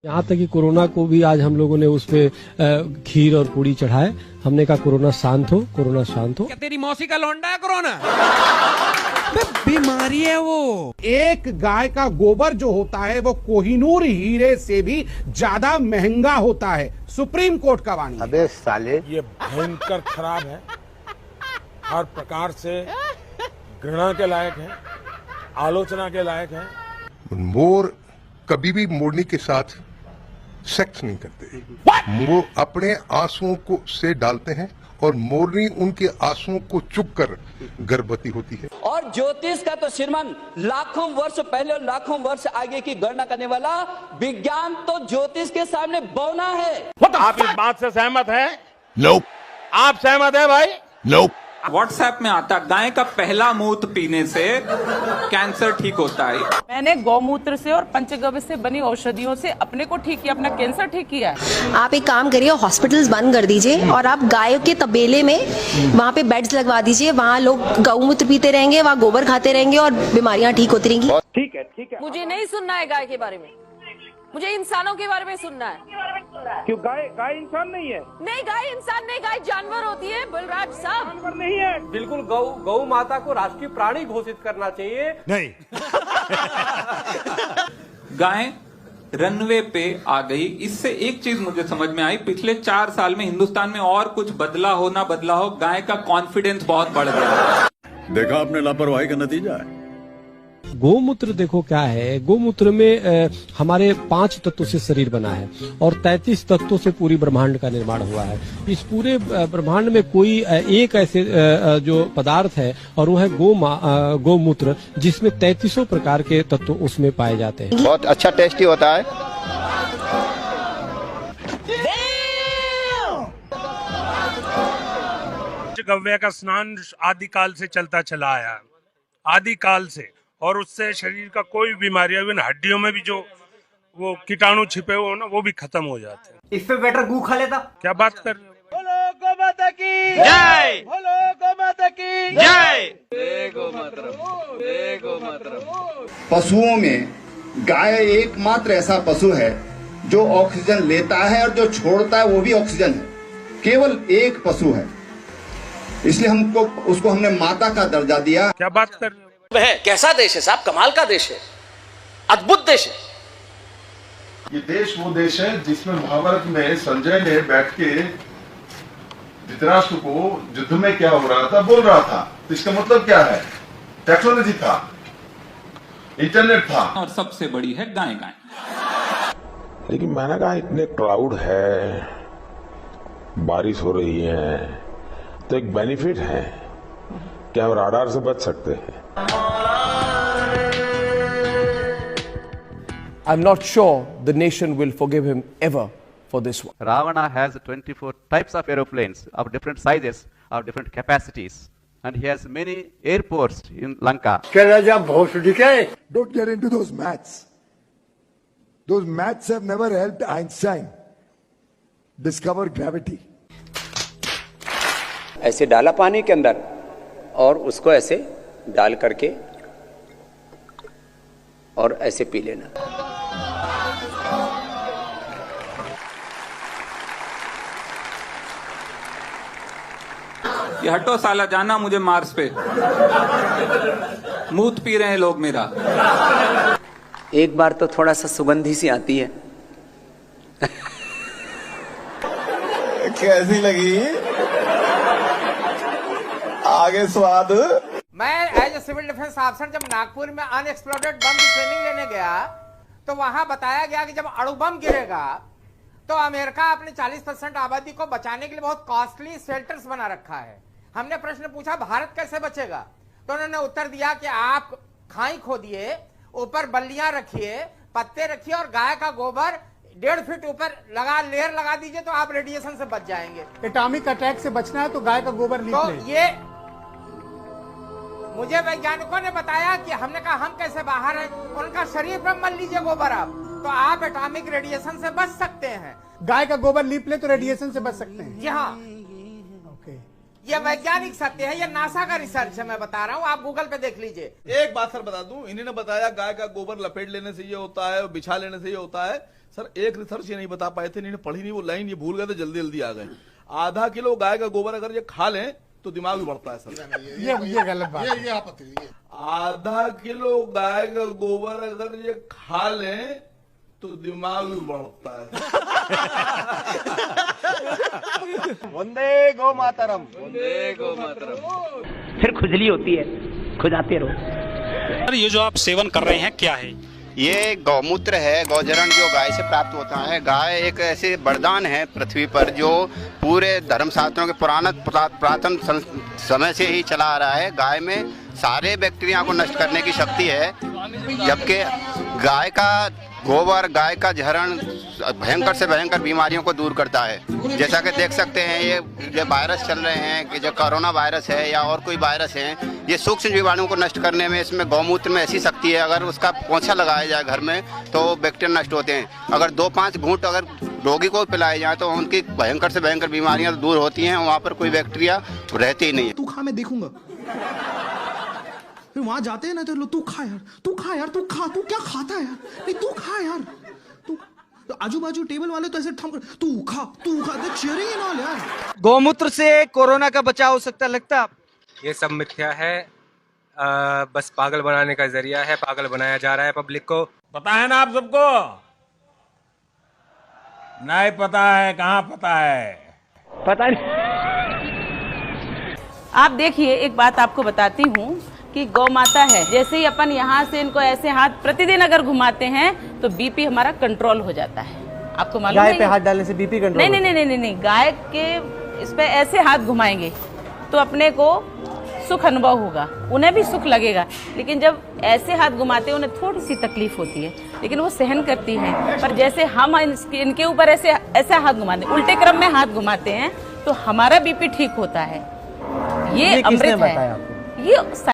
यहाँ तक कि कोरोना को भी आज हम लोगों ने उस पे खीर और पूड़ी चढ़ाए। हमने कहा कोरोना शांत हो, कोरोना शांत हो। क्या तेरी मौसी का लौंडा है कोरोना? बीमारी है वो। एक गाय का गोबर जो होता है वो कोहिनूर हीरे से भी ज्यादा महंगा होता है। सुप्रीम कोर्ट का वाणी। अबे साले, ये भयंकर खराब है, हर प्रकार से घृणा के लायक है, आलोचना के लायक है। मोर कभी भी मोरनी के साथ सेक्स नहीं करते। वो अपने आंसुओं को से डालते हैं और मोरनी उनके आंसुओं को चुप कर गर्भवती होती है। और ज्योतिष का तो श्रीमान लाखों वर्ष पहले और लाखों वर्ष आगे की गणना करने वाला विज्ञान तो ज्योतिष के सामने बौना है। आप इस बात से सहमत हैं? नो। आप सहमत हैं भाई? नो। व्हाट्सएप में आता गाय का पहला मूत्र पीने से कैंसर ठीक होता है। मैंने गौमूत्र से और पंचगव्य से बनी औषधियों से अपने को ठीक किया, अपना कैंसर ठीक किया है। आप एक काम करिए, हॉस्पिटल्स बंद कर दीजिए और आप गायों के तबेले में वहाँ पे बेड्स लगवा दीजिए। वहाँ लोग गौमूत्र पीते रहेंगे, वहाँ गोबर खाते रहेंगे और बीमारियाँ ठीक होती रहेंगी। ठीक है ठीक है। मुझे नहीं सुनना है गाय के बारे में, मुझे इंसानों के बारे में सुनना है। क्यों गाय इंसान नहीं है? नहीं, गाय इंसान नहीं, गाय जानवर होती है बलराज साहब। जानवर नहीं है। बिल्कुल गौ माता को राष्ट्रीय प्राणी घोषित करना चाहिए। नहीं। गाय रनवे पे आ गई। इससे एक चीज मुझे समझ में आई, पिछले 4 साल में हिंदुस्तान में और कुछ बदला हो ना बदला हो, गाय का कॉन्फिडेंस बहुत बढ़ गया। देखा आपने लापरवाही का नतीजा है। गोमूत्र देखो क्या है, गोमूत्र में हमारे 5 तत्वों से शरीर बना है और 33 तत्वों से पूरी ब्रह्मांड का निर्माण हुआ है। इस पूरे ब्रह्मांड में कोई एक ऐसे जो पदार्थ है और वो है गोमूत्र, जिसमें 33 प्रकार के तत्व उसमें पाए जाते हैं। बहुत अच्छा टेस्टी होता है। पंचगव्य का स्नान आदिकाल से चलता चला आया, आदिकाल से, और उससे शरीर का कोई भी बीमारी, इवन हड्डियों में भी जो वो कीटाणु छिपे हुए हो ना, वो भी खत्म हो जाते हैं। इससे बेटर गू खा लेता। क्या बात कर रहे हो? बोलो गौ माता की जय। बोलो गौ माता की जय। पशुओं में गाय एकमात्र ऐसा पशु है जो ऑक्सीजन लेता है और जो छोड़ता है वो भी ऑक्सीजन है। केवल एक पशु है, इसलिए उसको हमने माता का दर्जा दिया। क्या बात कर रहे हो? कैसा देश है साहब, कमाल का देश है, अद्भुत देश है। ये देश वो देश है जिसमें महाभारत में संजय ने बैठ के धृतराष्ट्र को युद्ध में क्या हो रहा था बोल रहा था। तो इसका मतलब क्या है? टेक्नोलॉजी था, इंटरनेट था, और सबसे बड़ी है गाय। लेकिन मैंने कहा इतने क्लाउड है, बारिश हो रही है, तो एक बेनिफिट है कि हम राडार से बच सकते हैं। I'm not sure the nation will forgive him ever for this one. Ravana has 24 types of aeroplanes of different sizes, of different capacities, and he has many airports in Lanka. Don't get into those maths. Those maths have never helped Einstein discover gravity. ऐसे डाला पानी के अंदर और उसको ऐसे डाल करके और ऐसे पी लेना। ये हटो साला, जाना मुझे मार्स पे। मूत पी रहे हैं लोग मेरा। एक बार तो थोड़ा सा सुगंधी सी आती है। कैसी लगी? आगे स्वाद। मैं as a civil defence officer जब नागपुर में अनएक्सप्लोडेड बम की ट्रेनिंग लेने गया तो वहां बताया गया कि जब अणु बम गिरेगा तो अमेरिका अपने 40% आबादी को बचाने के लिए बहुत कॉस्टली शेल्टर्स बना रखा है। हमने प्रश्न पूछा भारत कैसे बचेगा, तो उन्होंने उत्तर दिया कि आप खाई खोदिए, ऊपर बल्लियां रखिए, पत्ते रखिए और गाय का गोबर 1.5 फीट ऊपर लेयर लगा दीजिए तो आप रेडिएशन से बच जाएंगे। एटॉमिक अटैक से बचना है तो गाय का गोबर लीप तो लें। ये मुझे वैज्ञानिकों ने बताया कि हमने कहा हम कैसे बाहर हैं, उनका शरीर पर मल लीजिए गोबर आप, तो आप एटॉमिक रेडिएशन से बच सकते हैं। गाय का गोबर लीप ले तो रेडिएशन से बच सकते हैं। जी हाँ, ये वैज्ञानिक सत्य है, ये नासा का रिसर्च है, मैं बता रहा हूँ, आप गूगल पे देख लीजिए। एक बात सर बता दूं, इन्हीं ने बताया गाय का गोबर लपेट लेने से ये होता है, बिछा लेने से ये होता है। सर एक रिसर्च ये नहीं बता पाए थे, इन्होंने पढ़ी नहीं, वो लाइन ये भूल गए थे, जल्दी जल्दी आ गए। आधा किलो गाय का गोबर अगर ये खा लें तो दिमाग भी बढ़ता है सर। ये गलत बात है। ये आपत्ति है। आधा किलो गाय का गोबर अगर ये खा लें तो दिमाग भी बढ़ता है। वंदे गो मातरम, वंदे गो मातरम। फिर खुजली होती है, खुजाते रहो। सर ये जो आप सेवन कर रहे हैं क्या है? ये गौमूत्र है, गौजरण जो गाय से प्राप्त होता है। गाय एक ऐसे वरदान है पृथ्वी पर जो पूरे धर्मशास्त्रों के पुरातन समय से ही चला आ रहा है। गाय में सारे बैक्टीरिया को नष्ट करने की शक्ति है, जबकि गाय का गोबर, गाय का झरण भयंकर से भयंकर बीमारियों को दूर करता है। जैसा कि देख सकते हैं ये वायरस चल रहे हैं कि जो कोरोना वायरस है या और कोई वायरस है, ये सूक्ष्म जीवाणुओं को नष्ट करने में इसमें गौमूत्र में ऐसी शक्ति है। अगर उसका पोंछा लगाया जाए घर में तो बैक्टीरिया नष्ट होते हैं। अगर 2-5 घूंट अगर रोगी को पिलाए जाए तो उनकी भयंकर से भयंकर बीमारियां दूर होती हैं, वहाँ पर कोई बैक्टीरिया रहती ही नहीं है। तू खा, मैं देखूंगा। फिर वहां जाते हैं ना तो तू खा यार, तू खा यार, तू खा, तू क्या खाता है यार, नहीं तू खा यार, तू आजू बाजू टेबल वाले तो ऐसे थम कर तू खा, चीयरिंग एंड ऑल यार। गौमूत्र से कोरोना का बचाव हो सकता लगता है? ये सब मिथ्या है, बस पागल बनाने का जरिया है, पागल बनाया जा रहा है पब्लिक को। पता है ना आप सबको? नहीं पता है, कहाँ पता है? पता नहीं। आप देखिए, एक बात आपको बताती हूँ कि गौ माता है, जैसे ही अपन यहाँ से इनको ऐसे हाथ प्रतिदिन अगर घुमाते हैं तो बीपी हमारा कंट्रोल हो जाता है। आपको मालूम है? गाय पे हाथ डालने से बीपी कंट्रोल? नहीं, गाय के इस पे ऐसे हाथ घुमाएंगे तो अपने को सुख अनुभव होगा, उन्हें भी सुख लगेगा। लेकिन जब ऐसे हाथ घुमाते हैं उन्हें थोड़ी सी तकलीफ होती है, लेकिन वो सहन करती हैं। पर जैसे हम इनके ऊपर ऐसे हाथ घुमाते, उल्टे क्रम में हाथ घुमाते हैं तो हमारा बीपी ठीक होता है। ये अमृत है। ये